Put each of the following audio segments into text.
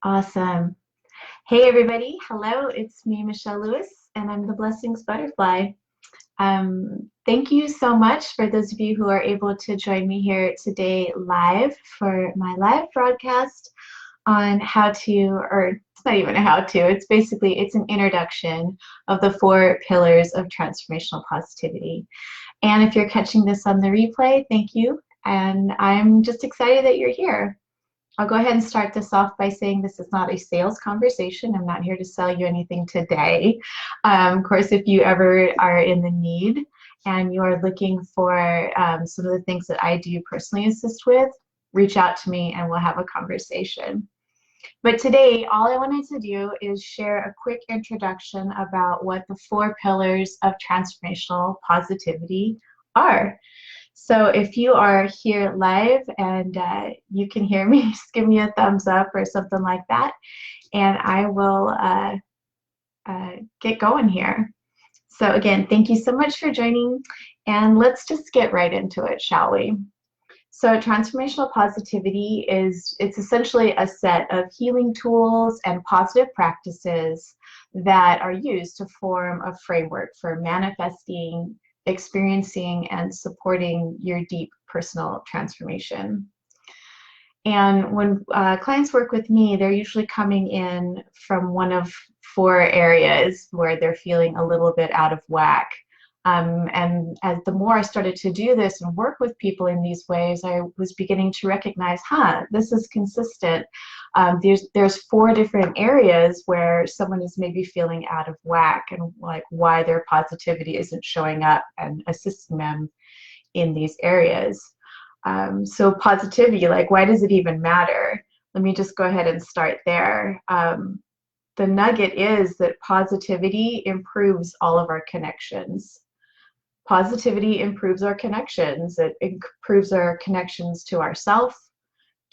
Awesome. Hey, everybody. Hello, it's me, Michelle Lewis, and I'm the Blessings Butterfly. Thank you so much for those of you who are able to join me here today live for my live broadcast on how to, or it's not even a how to, it's an introduction of the 4 pillars of transformational positivity. And if you're catching this on the replay, thank you. And I'm just excited that you're here. I'll go ahead and start this off by saying this is not a sales conversation. I'm not here to sell you anything today. Of course, if you ever are in the need and you are looking for some of the things that I do personally assist with, reach out to me and we'll have a conversation. But today, all I wanted to do is share a quick introduction about what the 4 pillars of transformational positivity are. So if you are here live and you can hear me, just give me a thumbs up or something like that, and I will get going here. So again, thank you so much for joining, and let's just get right into it, shall we? So transformational positivity it's essentially a set of healing tools and positive practices that are used to form a framework for manifesting, experiencing, and supporting your deep personal transformation. And when clients work with me, they're usually coming in from one of 4 areas where they're feeling a little bit out of whack. And as the more I started to do this and work with people in these ways, I was beginning to recognize, this is consistent. There's 4 different areas where someone is maybe feeling out of whack and like why their positivity isn't showing up and assisting them in these areas. So positivity, like why does it even matter? Let me just go ahead and start there. The nugget is that positivity improves all of our connections. Positivity improves our connections. It improves our connections to ourself,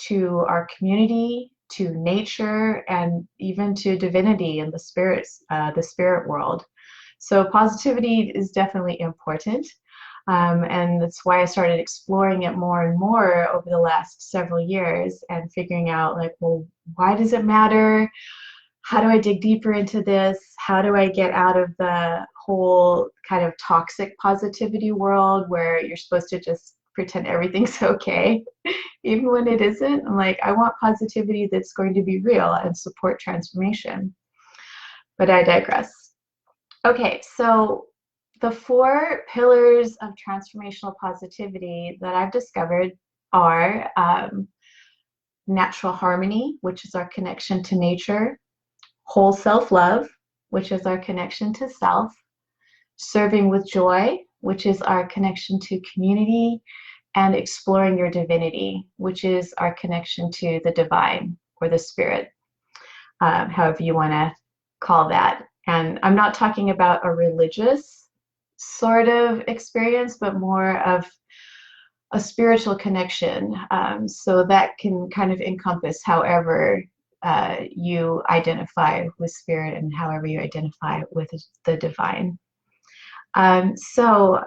to our community, to nature, and even to divinity and the spirit world. So positivity is definitely important. And that's why I started exploring it more and more over the last several years and figuring out like, well, why does it matter? How do I dig deeper into this? How do I get out of the whole kind of toxic positivity world where you're supposed to just pretend everything's okay, even when it isn't? I'm like, I want positivity that's going to be real and support transformation. But I digress. Okay, so the 4 pillars of transformational positivity that I've discovered are natural harmony, which is our connection to nature, whole self-love, which is our connection to self, serving with joy, which is our connection to community, and exploring your divinity, which is our connection to the divine or the spirit, however you want to call that. And I'm not talking about a religious sort of experience, but more of a spiritual connection. So that can kind of encompass however you identify with spirit and however you identify with the divine. So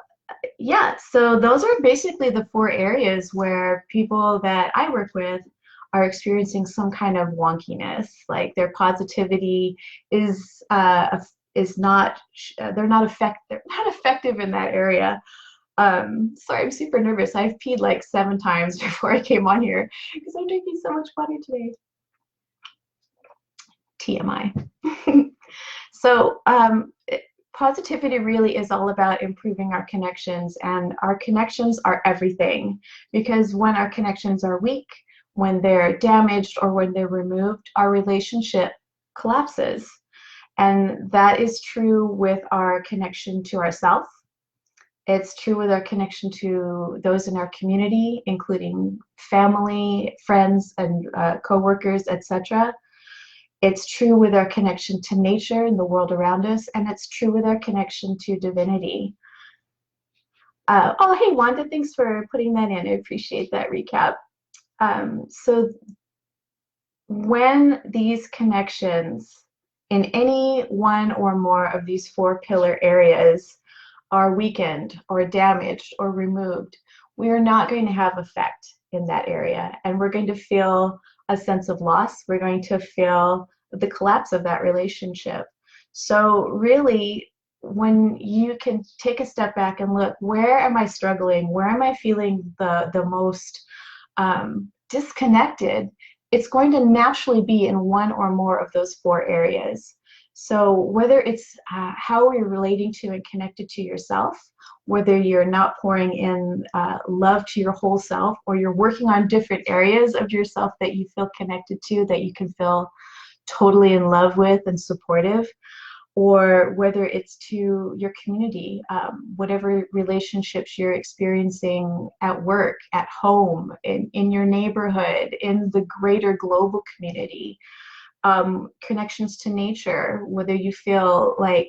those are basically the 4 areas where people that I work with are experiencing some kind of wonkiness, like their positivity is not they're not effective in that area. Sorry, I'm super nervous. I've peed like 7 times before I came on here because I'm drinking so much water today. TMI. So positivity really is all about improving our connections, and our connections are everything, because when our connections are weak, when they're damaged, or when they're removed, our relationship collapses. And that is true with our connection to ourselves. It's true with our connection to those in our community, including family, friends, and co-workers, etc. It's true with our connection to nature and the world around us, and it's true with our connection to divinity. Oh, hey, Wanda, thanks for putting that in. I appreciate that recap. So when these connections in any one or more of these 4 pillar areas are weakened or damaged or removed, we are not going to have effect in that area, and we're going to feel a sense of loss. We're going to feel the collapse of that relationship. So really, when you can take a step back and look, where am I struggling? Where am I feeling the most disconnected? It's going to naturally be in one or more of those four areas. So whether it's how you're relating to and connected to yourself, whether you're not pouring in love to your whole self, or you're working on different areas of yourself that you feel connected to, that you can feel totally in love with and supportive, or whether it's to your community, whatever relationships you're experiencing at work, at home, in your neighborhood, in the greater global community, connections to nature, whether you feel like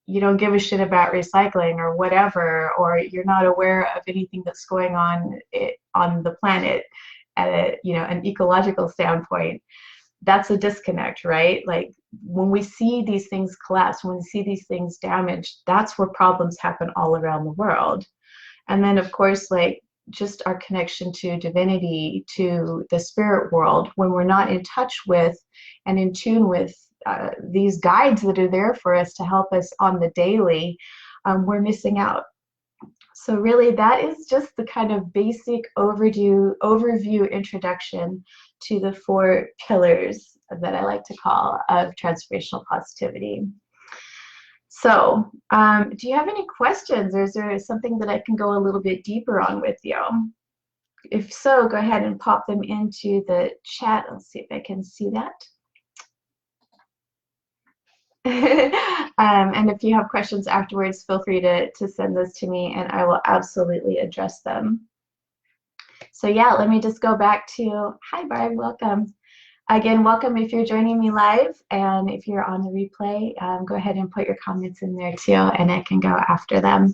you don't give a shit about recycling or whatever, or you're not aware of anything that's going on the planet at an ecological standpoint. That's a disconnect, right? Like when we see these things collapse, when we see these things damaged, that's where problems happen all around the world. And then of course, like just our connection to divinity, to the spirit world, when we're not in touch with and in tune with these guides that are there for us to help us on the daily, we're missing out. So really, that is just the kind of basic overview introduction to the four pillars that I like to call of transformational positivity. So do you have any questions, or is there something that I can go a little bit deeper on with you? If so, go ahead and pop them into the chat. Let's see if I can see that. And if you have questions afterwards, feel free to send those to me and I will absolutely address them. So yeah, let me just go back to, hi Barb, welcome. Again, welcome if you're joining me live, and if you're on the replay, go ahead and put your comments in there too, and I can go after them.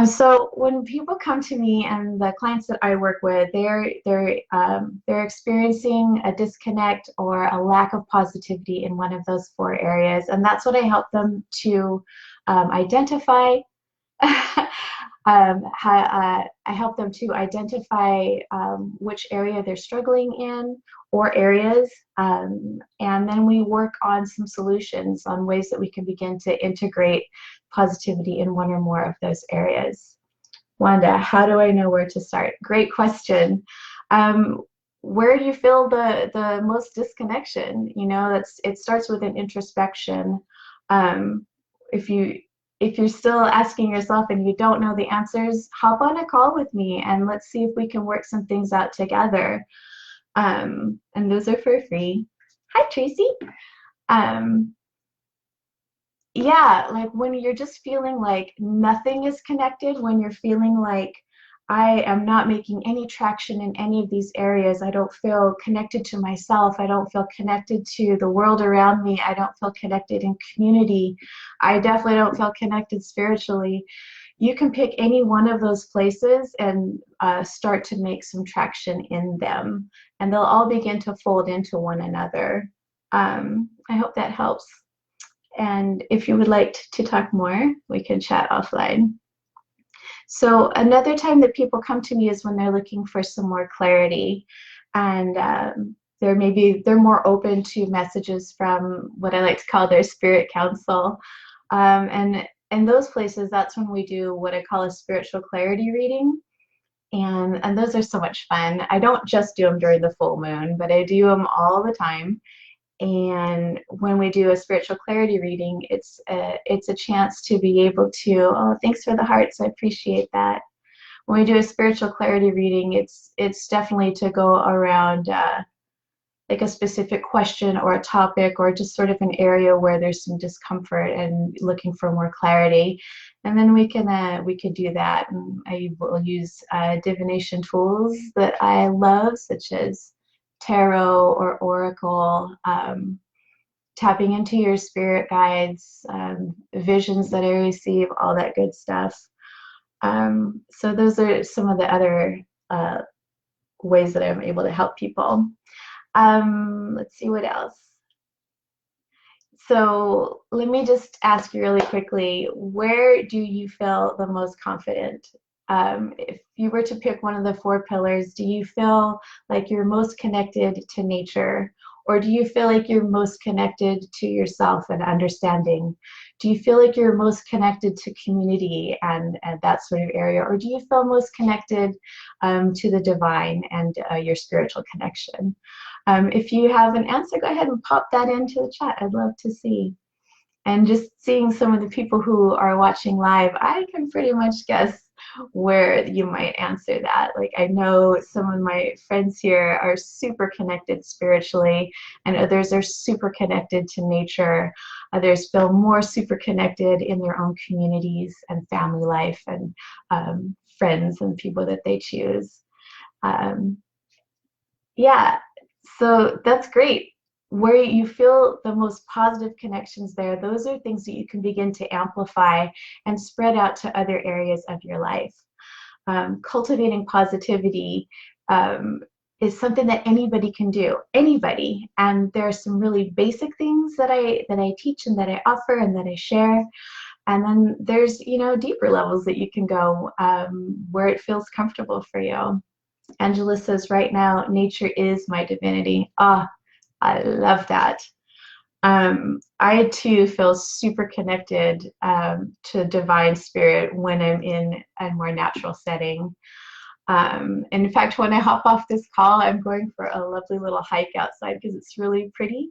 So when people come to me, and the clients that I work with, they're experiencing a disconnect or a lack of positivity in one of those four areas, and that's what I help them to identify. I help them to identify which area they're struggling in, or areas, and then we work on some solutions on ways that we can begin to integrate positivity in one or more of those areas. Wanda, how do I know where to start? Great question. Where do you feel the most disconnection? You know, it starts with an introspection. If you're still asking yourself and you don't know the answers, hop on a call with me and let's see if we can work some things out together. And those are for free. Hi, Tracy. Yeah, like when you're just feeling like nothing is connected, when you're feeling like I am not making any traction in any of these areas, I don't feel connected to myself, I don't feel connected to the world around me, I don't feel connected in community, I definitely don't feel connected spiritually. You can pick any one of those places and start to make some traction in them, and they'll all begin to fold into one another. I hope that helps. And if you would like to talk more, we can chat offline. So another time that people come to me is when they're looking for some more clarity, and they're more open to messages from what I like to call their spirit council. And in those places, that's when we do what I call a spiritual clarity reading. And those are so much fun. I don't just do them during the full moon, but I do them all the time. And when we do a spiritual clarity reading, it's a chance to be able to, oh, thanks for the hearts, I appreciate that. When we do a spiritual clarity reading, it's definitely to go around like a specific question or a topic, or just sort of an area where there's some discomfort and looking for more clarity. And then we can do that. And I will use divination tools that I love, such as tarot or oracle, tapping into your spirit guides, visions that I receive, all that good stuff. So those are some of the other ways that I'm able to help people. Let's see what else. So let me just ask you really quickly, where do you feel the most confident? If you were to pick one of the 4 pillars, do you feel like you're most connected to nature? Or do you feel like you're most connected to yourself and understanding? Do you feel like you're most connected to community and that sort of area? Or do you feel most connected to the divine and your spiritual connection? If you have an answer, go ahead and pop that into the chat. I'd love to see. And just seeing some of the people who are watching live, I can pretty much guess where you might answer that. Like, I know some of my friends here are super connected spiritually, and others are super connected to nature. Others feel more super connected in their own communities and family life and friends and people that they choose. Um, yeah, so that's great. Where you feel the most positive connections there, those are things that you can begin to amplify and spread out to other areas of your life. Cultivating positivity is something that anybody can do, anybody. And there are some really basic things that I teach and that I offer and that I share. And then there's, you know, deeper levels that you can go where it feels comfortable for you. Angela says, right now, nature is my divinity. Ah, I love that. I too feel super connected to divine spirit when I'm in a more natural setting. And in fact, when I hop off this call, I'm going for a lovely little hike outside because it's really pretty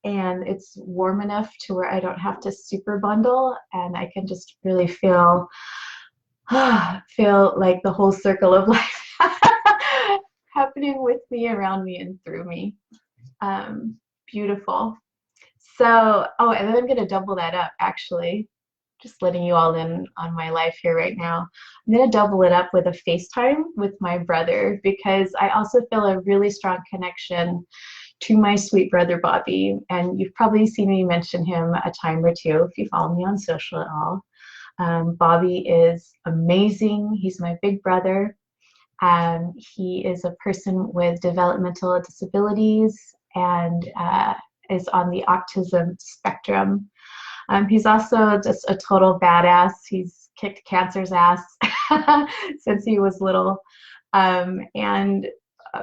and it's warm enough to where I don't have to super bundle, and I can just really feel like the whole circle of life happening with me, around me, and through me. Beautiful. So, oh, and then I'm going to double that up, actually. Just letting you all in on my life here right now. I'm going to double it up with a FaceTime with my brother, because I also feel a really strong connection to my sweet brother, Bobby. And you've probably seen me mention him a time or two if you follow me on social at all. Bobby is amazing. He's my big brother. He is a person with developmental disabilities and is on the autism spectrum. He's also just a total badass. He's kicked cancer's ass since he was little. And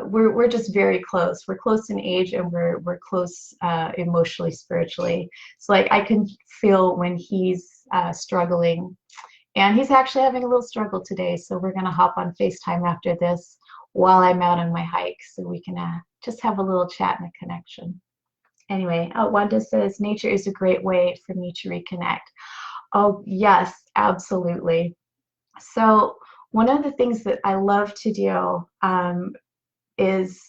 we're just very close. We're close in age, and we're close emotionally, spiritually. So like I can feel when he's struggling. And he's actually having a little struggle today, so we're going to hop on FaceTime after this while I'm out on my hike, so we can just have a little chat and a connection. Anyway, Wanda says, nature is a great way for me to reconnect. Oh, yes, absolutely. So one of the things that I love to do is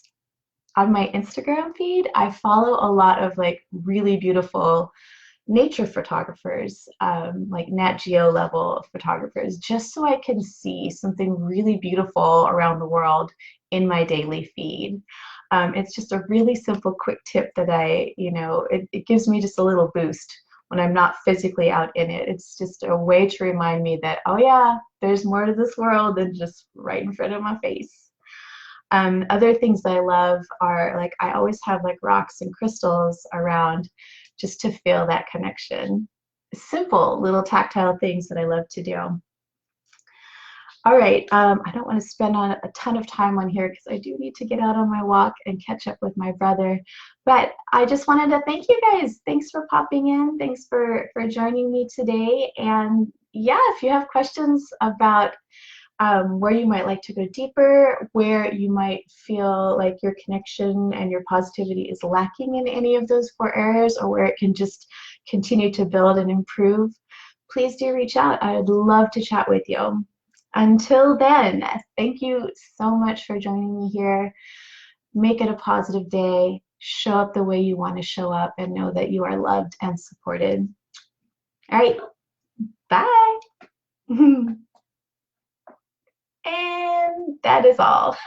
on my Instagram feed, I follow a lot of like really beautiful nature photographers, like Nat Geo level photographers, just so I can see something really beautiful around the world in my daily feed. It's just a really simple, quick tip that it gives me just a little boost when I'm not physically out in it. It's just a way to remind me that, oh yeah, there's more to this world than just right in front of my face. Other things that I love are, like, I always have like rocks and crystals around just to feel that connection. Simple little tactile things that I love to do. All right, I don't want to spend a ton of time on here because I do need to get out on my walk and catch up with my brother. But I just wanted to thank you guys. Thanks for popping in. Thanks for joining me today. And yeah, if you have questions about where you might like to go deeper, where you might feel like your connection and your positivity is lacking in any of those 4 areas, or where it can just continue to build and improve, please do reach out. I would love to chat with you. Until then, thank you so much for joining me here. Make it a positive day. Show up the way you want to show up, and know that you are loved and supported. All right, bye. And that is all.